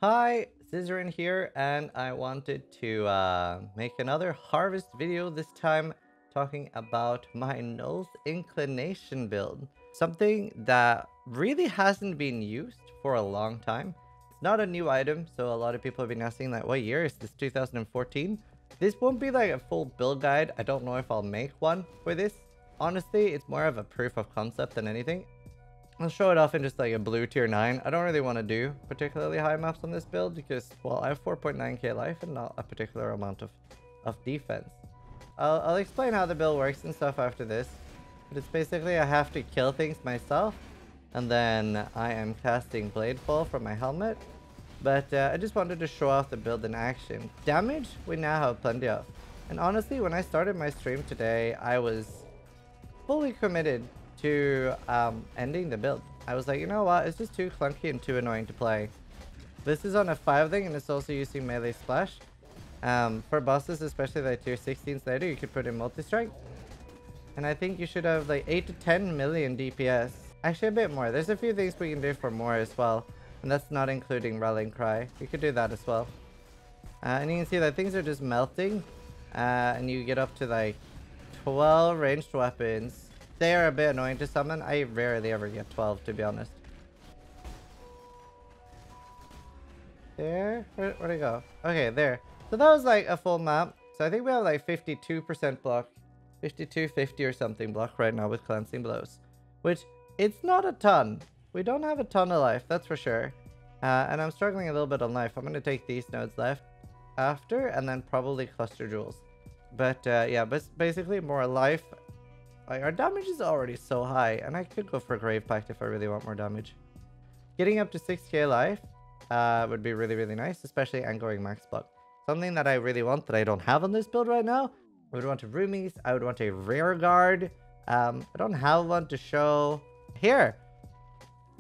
Hi, Zizaran here, and I wanted to make another harvest video, this time talking about my Null's Inclination build. Something that really hasn't been used for a long time. It's not a new item, so a lot of people have been asking like, what year is this, 2014? This won't be like a full build guide. I don't know if I'll make one for this. Honestly, it's more of a proof of concept than anything. I'll show it off in just like a blue tier 9. I don't really want to do particularly high maps on this build because, well, I have 4.9k life and not a particular amount of defense. I'll explain how the build works and stuff after this. But it's basically I have to kill things myself. And then I am casting Bladefall from my helmet. But I just wanted to show off the build in action. Damage, we now have plenty of. And honestly, when I started my stream today, I was fully committed to ending the build. I was like, you know what, it's just too clunky and too annoying to play. This is on a 5 thing and it's also using melee splash. For bosses, especially like tier 16s later, you could put in multi-strike. And I think you should have like 8 to 10 million DPS. Actually a bit more. There's a few things we can do for more as well. And that's not including Rallying Cry. You could do that as well. And you can see that things are just melting. And you get up to like 12 ranged weapons. They are a bit annoying to summon. I rarely ever get 12, to be honest. There? Where'd it go? Okay, there. So that was like a full map. So I think we have like 52% block. 52, 50 or something block right now with cleansing blows. Which, it's not a ton. We don't have a ton of life, that's for sure. And I'm struggling a little bit on life. I'm going to take these nodes left after and then probably cluster jewels. But yeah, basically more life. Like, our damage is already so high, and I could go for Grave Pact if I really want more damage. Getting up to 6k life would be really, really nice, especially and going max block. Something that I really want that I don't have on this build right now. I would want a Roomies. I would want a Rare Guard. I don't have one to show. Here.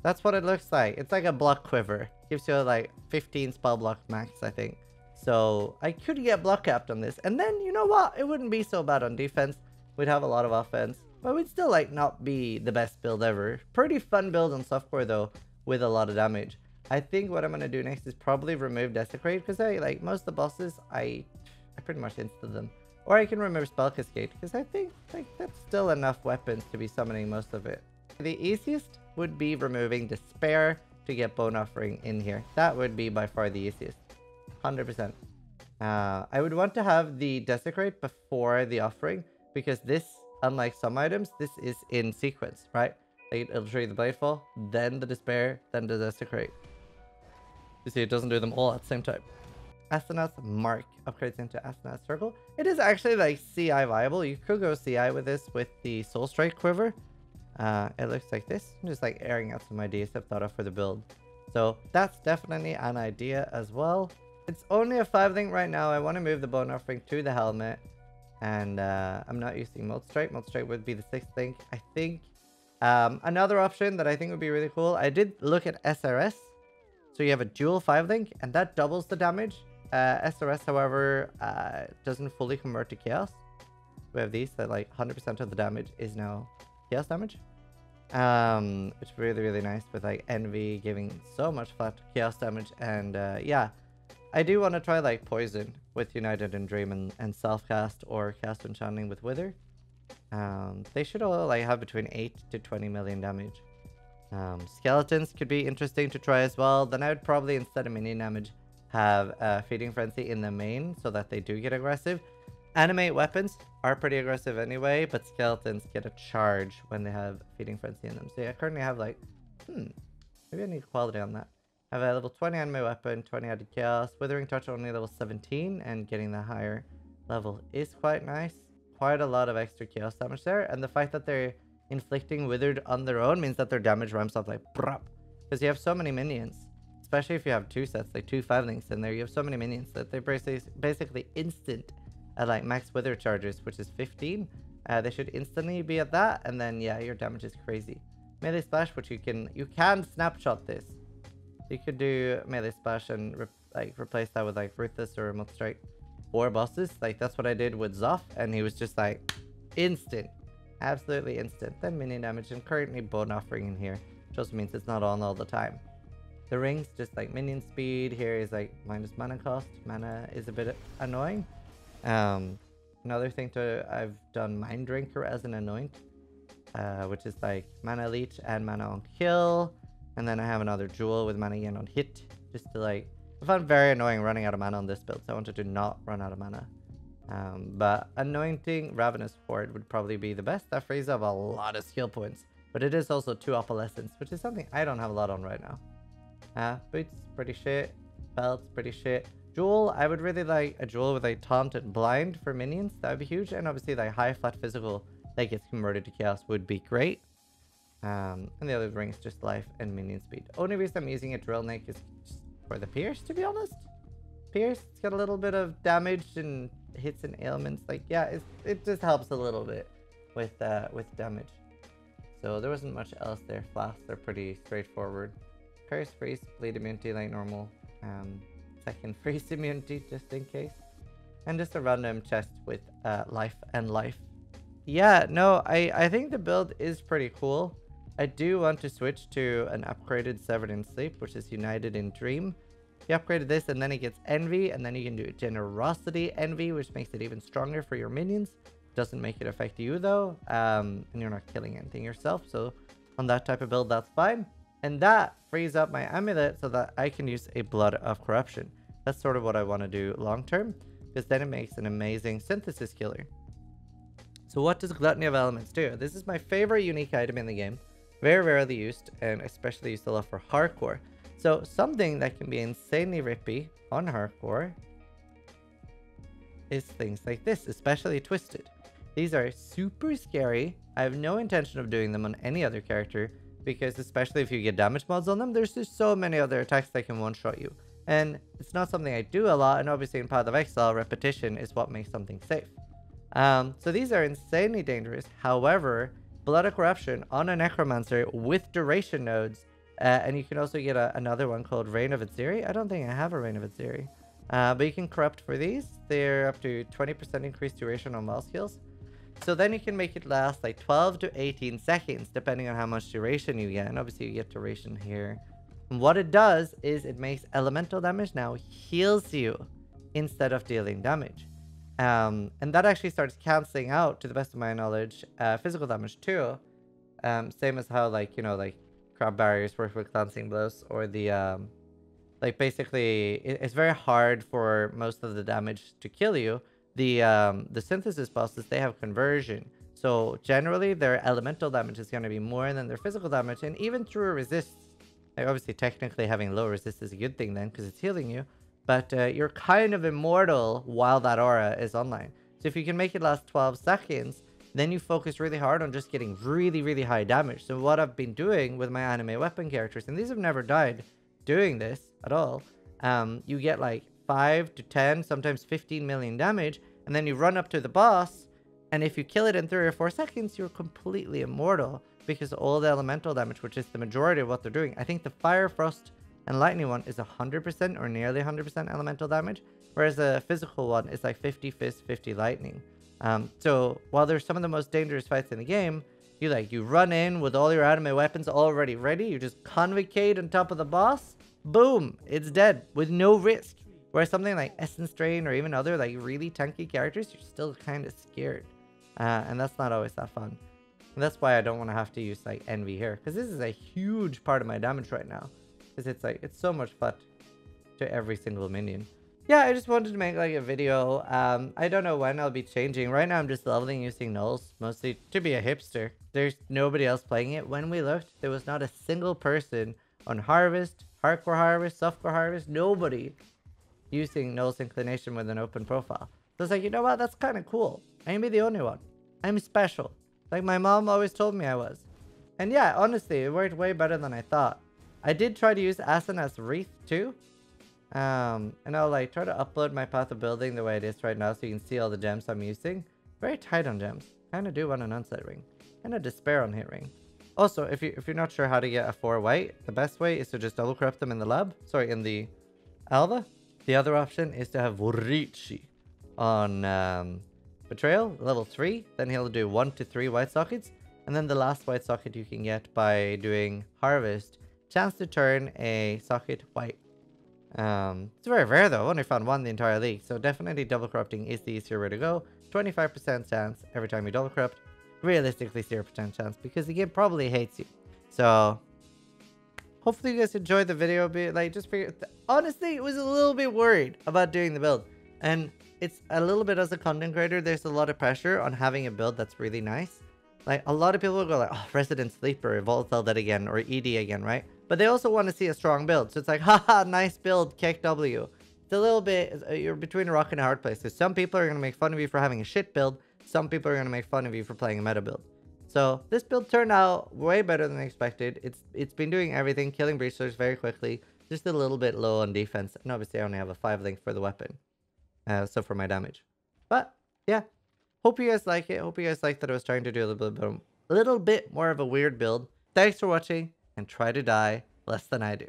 That's what it looks like. It's like a block quiver. Gives you like 15 spell block max, I think. So I could get block capped on this. And then, you know what? It wouldn't be so bad on defense. We'd have a lot of offense, but we'd still like not be the best build ever. Pretty fun build on softcore though, with a lot of damage. I think what I'm gonna do next is probably remove Desecrate, because I like most of the bosses I pretty much insta them. Or I can remove Spell Cascade, because I think like that's still enough weapons to be summoning most of it. The easiest would be removing Despair to get Bone Offering in here. That would be by far the easiest. 100%. I would want to have the Desecrate before the Offering, because this, unlike some items, this is in sequence, right? Like, it'll show you the Bladefall, then the Despair, then the Desecrate. You see, it doesn't do them all at the same time. Asenath Mark upgrades into Asenath Circle. It is actually like CI viable. You could go CI with this with the Soul Strike Quiver. It looks like this. I'm just like airing out some ideas I've thought of for the build. So that's definitely an idea as well. It's only a 5 thing right now. I want to move the Bone Offering to the helmet. And I'm not using Multi-Strike. Multi-Strike would be the 6th thing. I think another option that I think would be really cool. I did look at SRS. So you have a dual 5 link and that doubles the damage. SRS, however, doesn't fully convert to Chaos. We have these that like 100% of the damage is now Chaos damage. Which is really, really nice with like Envy giving so much flat Chaos damage. And yeah, I do want to try like Poison with United in Dream and Self-Cast or Cast Enchanting with Wither. They should all like have between 8 to 20 million damage. Skeletons could be interesting to try as well. Then I would probably, instead of minion damage, have Feeding Frenzy in the main so that they do get aggressive. Animate weapons are pretty aggressive anyway, but skeletons get a charge when they have Feeding Frenzy in them. So yeah, I currently have like, maybe I need quality on that. I have a level 20 anime weapon, 20 added chaos, Withering Touch only level 17, and getting the higher level is quite nice. Quite a lot of extra chaos damage there, and the fact that they're inflicting withered on their own means that their damage ramps up like brap. Because you have so many minions, especially if you have 2 sets, like 2 5 links in there, you have so many minions that they're basically instant at like max wither charges, which is 15. They should instantly be at that, and then yeah, your damage is crazy. Melee Splash, which you can snapshot this. You could do Melee Splash and replace that with like Ruthless or Multi-Strike or bosses. Like that's what I did with Zoff, and he was just like instant. Absolutely instant. Then minion damage, and currently Bone Offering in here, which also means it's not on all the time. The rings just like minion speed. Here is like minus mana cost. Mana is a bit annoying. Another thing I've done Mind Drinker as an anoint, which is like mana leech and mana on kill. And then I have another jewel with mana gain on hit, just to like, I found very annoying running out of mana on this build, so I wanted to not run out of mana. But anointing Ravenous Horde would probably be the best. That frees up a lot of skill points, but it is also 2 opalescence, which is something I don't have a lot on right now. Boots, pretty shit. Belts, pretty shit. Jewel, I would really like a jewel with a taunt and blind for minions. That would be huge. And obviously like high flat physical that gets converted to chaos would be great. And the other ring is just life and minion speed. Only reason I'm using a drill neck is just for the pierce, to be honest. Pierce, it's got a little bit of damage and hits and ailments. Like, yeah, it just helps a little bit with damage. So there wasn't much else there. Flasks are pretty straightforward. Curse, freeze, bleed immunity like normal. Second freeze immunity just in case. And just a random chest with life and life. Yeah, no, I think the build is pretty cool. I do want to switch to an upgraded Severed in Sleep, which is United in Dream. You upgraded this and then it gets Envy, and then you can do Generosity Envy, which makes it even stronger for your minions. Doesn't make it affect you though, and you're not killing anything yourself, so on that type of build that's fine. And that frees up my amulet so that I can use a Blood of Corruption. That's sort of what I want to do long term, because then it makes an amazing synthesis killer. So what does Gluttony of Elements do? This is my favorite unique item in the game. Very rarely used, and especially used a lot for hardcore. So something that can be insanely rippy on hardcore is things like this, especially Twisted. These are super scary. I have no intention of doing them on any other character, because especially if you get damage mods on them, there's just so many other attacks that can one-shot you. And it's not something I do a lot, and obviously in Path of Exile, repetition is what makes something safe. So these are insanely dangerous. However, Blood of Corruption on a Necromancer with duration nodes, and you can also get another one called Reign of Aziri. I don't think I have a Reign of Aziri. But you can corrupt for these. They're up to 20% increased duration on wild skills. So then you can make it last like 12 to 18 seconds, depending on how much duration you get. And obviously you get duration here. And what it does is it makes elemental damage now heals you instead of dealing damage. And that actually starts cancelling out, to the best of my knowledge, physical damage too. Same as how, like, you know, like crab barriers work with glancing blows, or the like basically it's very hard for most of the damage to kill you. The synthesis bosses, they have conversion, so generally their elemental damage is going to be more than their physical damage. And even through resist, like obviously technically having low resist is a good thing then, because it's healing you. But you're kind of immortal while that aura is online. So if you can make it last 12 seconds, then you focus really hard on just getting really, really high damage. So what I've been doing with my anime weapon characters, and these have never died doing this at all, you get like 5 to 10, sometimes 15 million damage, and then you run up to the boss, and if you kill it in 3 or 4 seconds, you're completely immortal, because all the elemental damage, which is the majority of what they're doing. I think the Fire, Frost, and Lightning one is 100% or nearly 100% elemental damage, whereas the physical one is like 50 Fist, 50 Lightning. So while they're some of the most dangerous fights in the game, you run in with all your anime weapons already ready, you just convocate on top of the boss, boom, it's dead with no risk. Whereas something like Essence Drain or even other like really tanky characters, you're still kind of scared. And that's not always that fun. And that's why I don't want to have to use like Envy here, because this is a huge part of my damage right now. Because it's so much fun to every single minion. Yeah, I just wanted to make like a video. I don't know when I'll be changing. Right now I'm just leveling using nulls, mostly to be a hipster. There's nobody else playing it. When we looked, there was not a single person on Harvest, Hardcore Harvest, Softcore Harvest, nobody using Null's Inclination with an open profile. So it's like, you know what, that's kind of cool. I can be the only one. I'm special. Like my mom always told me I was. And yeah, honestly, it worked way better than I thought. I did try to use Asenath's Wreath too. And I'll like try to upload my path of building the way it is right now, so you can see all the gems I'm using. Very tight on gems. Kind of do want an unset ring. And a despair on hit ring. Also, if you're not sure how to get a 4 white, the best way is to just double corrupt them in the lab. Sorry, in the Alva. The other option is to have Vorici on Betrayal, level 3. Then he'll do 1 to 3 white sockets. And then the last white socket you can get by doing Harvest, chance to turn a socket white. It's very rare though. I only found one in the entire league. So definitely double corrupting is the easier way to go. 25% chance every time you double corrupt. Realistically 0% chance because the game probably hates you. So hopefully you guys enjoyed the video. Honestly, it was a little bit worried about doing the build. And it's a little bit, as a content creator, there's a lot of pressure on having a build that's really nice. Like, a lot of people will go like, oh, Resident Sleeper, Volatile Dead again, or ED again, right? But they also want to see a strong build. So it's like, haha, nice build, kick W. It's a little bit, you're between a rock and a hard place. So some people are going to make fun of you for having a shit build. Some people are going to make fun of you for playing a meta build. So this build turned out way better than expected. It's been doing everything, killing breachers very quickly. Just a little bit low on defense. And obviously I only have a 5 link for the weapon. So for my damage. But yeah, hope you guys like it. Hope you guys like that I was trying to do a little bit more of a weird build. Thanks for watching, and try to die less than I do.